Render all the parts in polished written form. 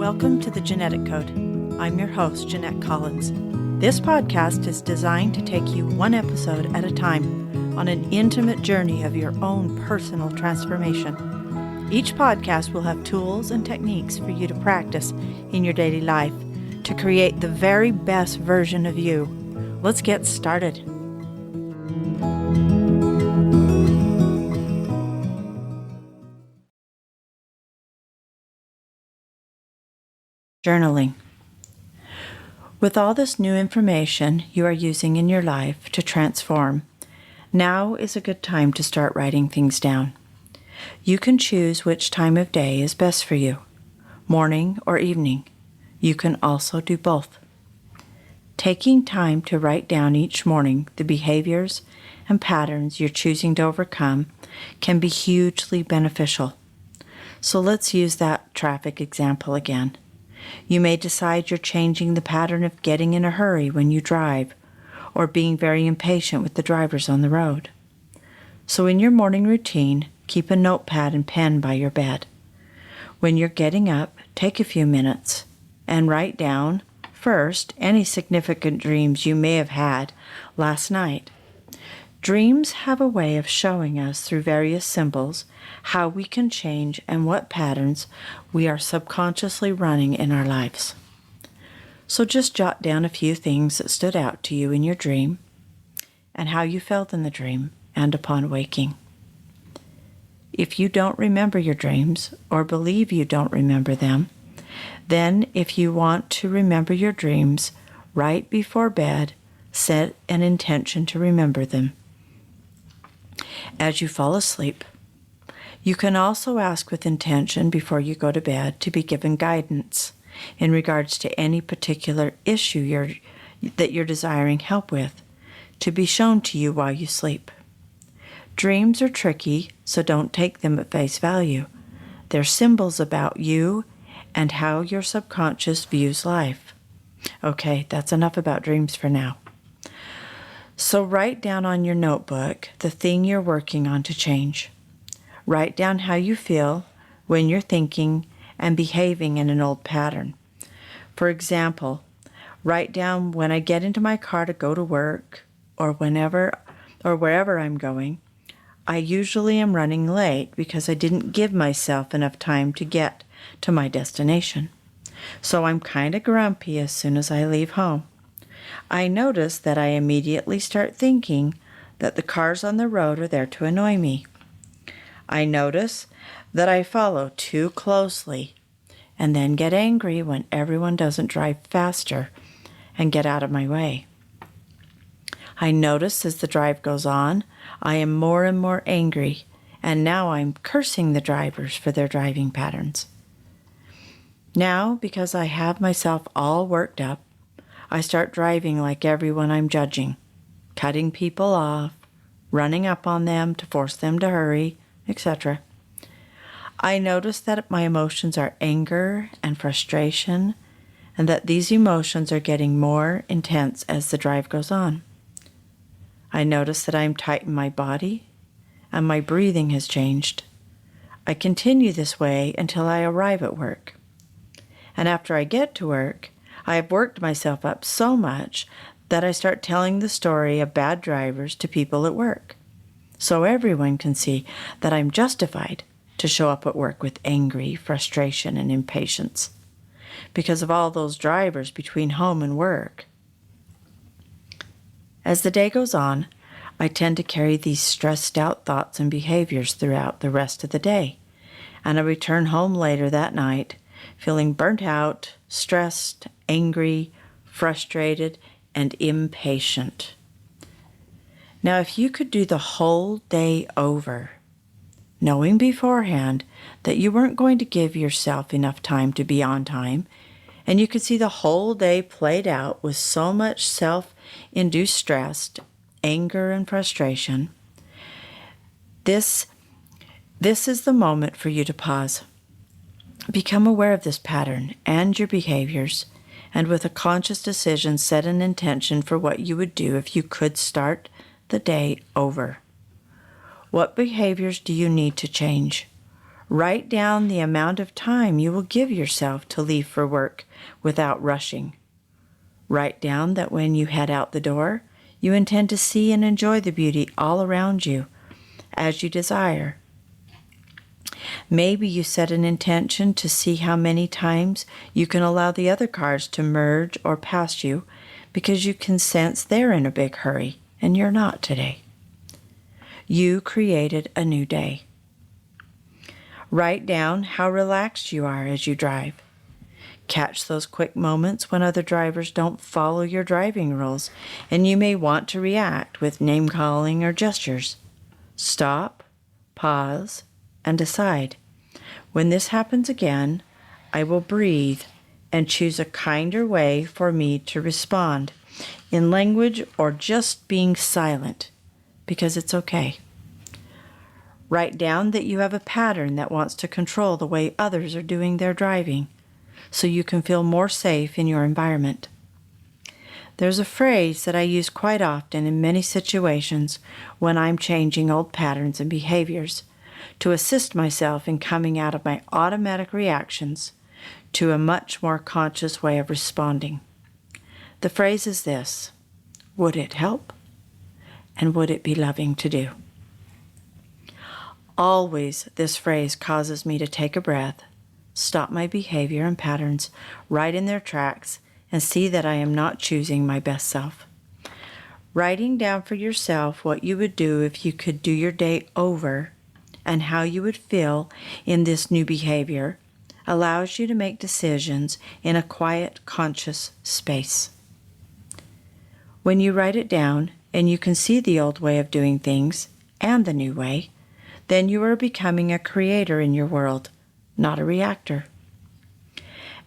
Welcome to the Genetic Code. I'm your host, Jeanette Collins. This podcast is designed to take you one episode at a time on an intimate journey of your own personal transformation. Each podcast will have tools and techniques for you to practice in your daily life to create the very best version of you. Let's get started. Journaling. With all this new information you are using in your life to transform, now is a good time to start writing things down. You can choose which time of day is best for you, morning or evening. You can also do both. Taking time to write down each morning the behaviors and patterns you're choosing to overcome can be hugely beneficial. So let's use that traffic example again. You may decide you're changing the pattern of getting in a hurry when you drive, or being very impatient with the drivers on the road. So in your morning routine, keep a notepad and pen by your bed. When you're getting up, take a few minutes and write down, first, any significant dreams you may have had last night. Dreams have a way of showing us through various symbols how we can change and what patterns we are subconsciously running in our lives. So just jot down a few things that stood out to you in your dream and how you felt in the dream and upon waking. If you don't remember your dreams or believe you don't remember them, then if you want to remember your dreams, right before bed, set an intention to remember them. As you fall asleep, you can also ask with intention before you go to bed to be given guidance in regards to any particular issue that you're desiring help with, to be shown to you while you sleep. Dreams are tricky, so don't take them at face value. They're symbols about you and how your subconscious views life. Okay, that's enough about dreams for now. So write down on your notebook the thing you're working on to change. Write down how you feel when you're thinking and behaving in an old pattern. For example, write down when I get into my car to go to work or wherever I'm going, I usually am running late because I didn't give myself enough time to get to my destination. So I'm kind of grumpy as soon as I leave home. I notice that I immediately start thinking that the cars on the road are there to annoy me. I notice that I follow too closely and then get angry when everyone doesn't drive faster and get out of my way. I notice as the drive goes on, I am more and more angry, and now I'm cursing the drivers for their driving patterns. Now, because I have myself all worked up, I start driving like everyone I'm judging, cutting people off, running up on them to force them to hurry, etc. I notice that my emotions are anger and frustration, and that these emotions are getting more intense as the drive goes on. I notice that I'm tight in my body, and my breathing has changed. I continue this way until I arrive at work. And after I get to work, I have worked myself up so much that I start telling the story of bad drivers to people at work, so everyone can see that I'm justified to show up at work with angry, frustration, and impatience because of all those drivers between home and work. As the day goes on, I tend to carry these stressed out thoughts and behaviors throughout the rest of the day, and I return home later that night feeling burnt out, stressed, angry, frustrated, and impatient. Now, if you could do the whole day over, knowing beforehand that you weren't going to give yourself enough time to be on time, and you could see the whole day played out with so much self-induced stress, anger, and frustration, this is the moment for you to pause. Become aware of this pattern and your behaviors, and with a conscious decision, set an intention for what you would do if you could start the day over. What behaviors do you need to change? Write down the amount of time you will give yourself to leave for work without rushing. Write down that when you head out the door, you intend to see and enjoy the beauty all around you as you desire. Maybe you set an intention to see how many times you can allow the other cars to merge or pass you because you can sense they're in a big hurry and you're not today. You created a new day. Write down how relaxed you are as you drive. Catch those quick moments when other drivers don't follow your driving rules and you may want to react with name-calling or gestures. Stop, pause, and decide. When this happens again, I will breathe and choose a kinder way for me to respond in language or just being silent, because it's okay. Write down that you have a pattern that wants to control the way others are doing their driving, so you can feel more safe in your environment. There's a phrase that I use quite often in many situations when I'm changing old patterns and behaviors to assist myself in coming out of my automatic reactions to a much more conscious way of responding. The phrase is this: would it help? And would it be loving to do? Always, this phrase causes me to take a breath, stop my behavior and patterns right in their tracks, and see that I am not choosing my best self. Writing down for yourself what you would do if you could do your day over and how you would feel in this new behavior allows you to make decisions in a quiet, conscious space. When you write it down and you can see the old way of doing things and the new way, then you are becoming a creator in your world, not a reactor.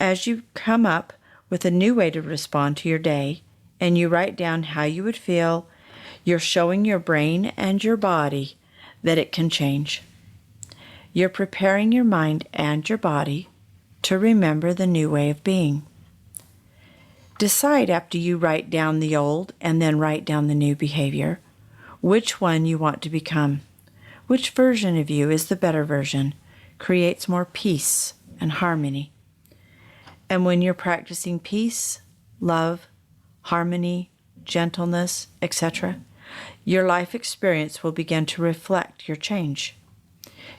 As you come up with a new way to respond to your day and you write down how you would feel, you're showing your brain and your body that it can change. You're preparing your mind and your body to remember the new way of being. Decide after you write down the old and then write down the new behavior, which one you want to become. Which version of you is the better version, creates more peace and harmony. And when you're practicing peace, love, harmony, gentleness, etc., your life experience will begin to reflect your change.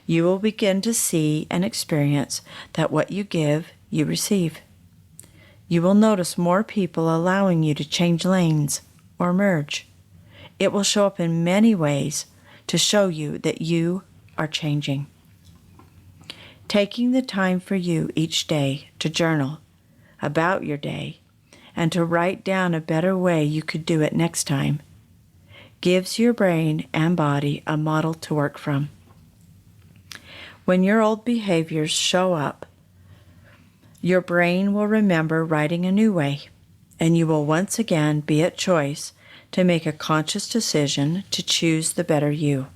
You will begin to see and experience that what you give, you receive. You will notice more people allowing you to change lanes or merge. It will show up in many ways to show you that you are changing. Taking the time for you each day to journal about your day and to write down a better way you could do it next time gives your brain and body a model to work from. When your old behaviors show up, your brain will remember writing a new way, and you will once again be at choice to make a conscious decision to choose the better you.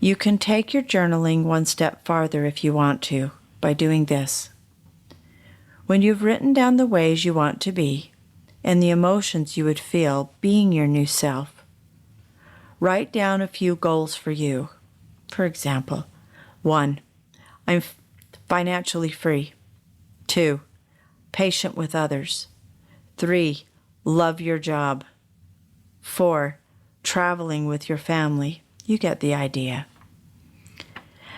You can take your journaling one step farther if you want to by doing this. When you've written down the ways you want to be and the emotions you would feel being your new self, write down a few goals for you. For example, 1, I'm financially free. 2, patient with others. 3, love your job. 4, traveling with your family. You get the idea.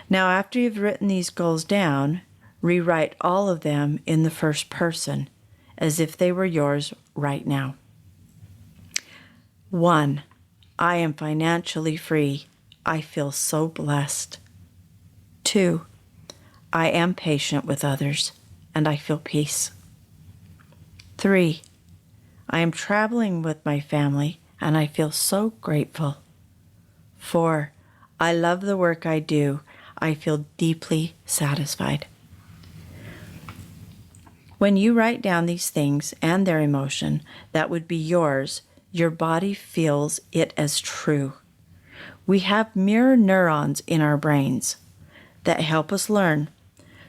Now, after you've written these goals down, rewrite all of them in the first person, as if they were yours right now. 1, I am financially free. I feel so blessed. 2, I am patient with others, and I feel peace. 3, I am traveling with my family, and I feel so grateful. 4, I love the work I do. I feel deeply satisfied. When you write down these things and their emotion that would be yours, your body feels it as true. We have mirror neurons in our brains that help us learn.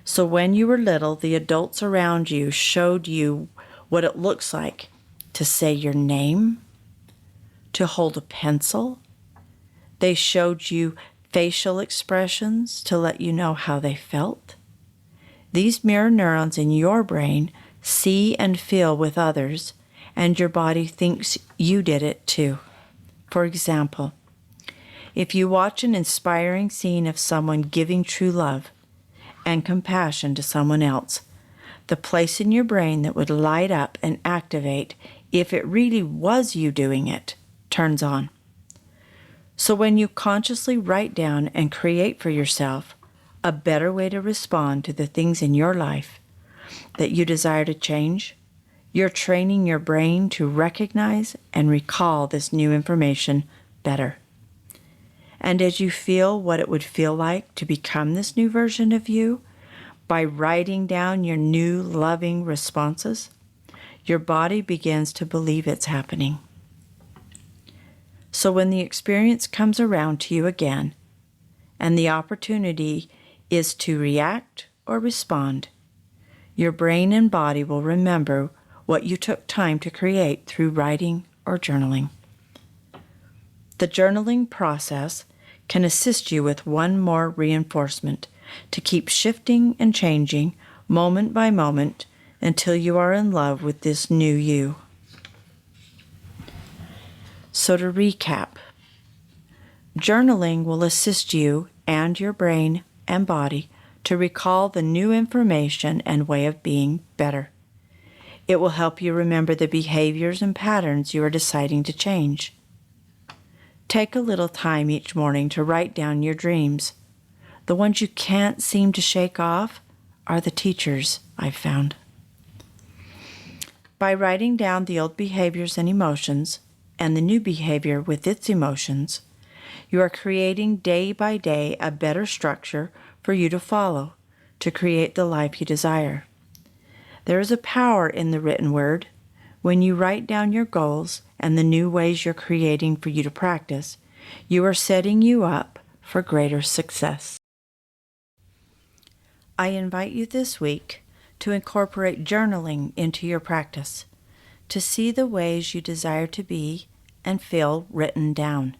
So when you were little, the adults around you showed you what it looks like to say your name, to hold a pencil. They showed you facial expressions to let you know how they felt. These mirror neurons in your brain see and feel with others, and your body thinks you did it too. For example, if you watch an inspiring scene of someone giving true love and compassion to someone else, the place in your brain that would light up and activate if it really was you doing it turns on. So when you consciously write down and create for yourself a better way to respond to the things in your life that you desire to change, you're training your brain to recognize and recall this new information better. And as you feel what it would feel like to become this new version of you, by writing down your new loving responses, your body begins to believe it's happening. So when the experience comes around to you again, and the opportunity is to react or respond, your brain and body will remember what you took time to create through writing or journaling. The journaling process can assist you with one more reinforcement to keep shifting and changing moment by moment until you are in love with this new you. So to recap, journaling will assist you and your brain and body to recall the new information and way of being better. It will help you remember the behaviors and patterns you are deciding to change. Take a little time each morning to write down your dreams. The ones you can't seem to shake off are the teachers, I've found. By writing down the old behaviors and emotions, and the new behavior with its emotions, you are creating day by day a better structure for you to follow to create the life you desire. There is a power in the written word. When you write down your goals and the new ways you're creating for you to practice, you are setting you up for greater success. I invite you this week to incorporate journaling into your practice, to see the ways you desire to be and feel written down.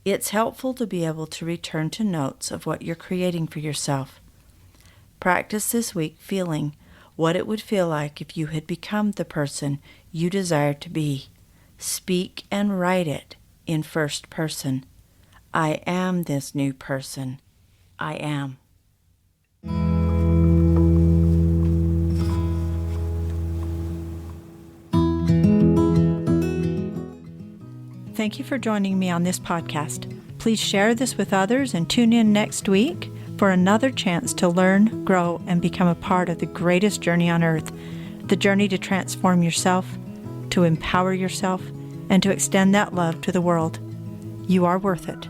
It's helpful to be able to return to notes of what you're creating for yourself. Practice this week feeling what it would feel like if you had become the person you desire to be. Speak and write it in first person. I am this new person. I am. Thank you for joining me on this podcast. Please share this with others and tune in next week for another chance to learn, grow, and become a part of the greatest journey on earth, the journey to transform yourself, to empower yourself, and to extend that love to the world. You are worth it.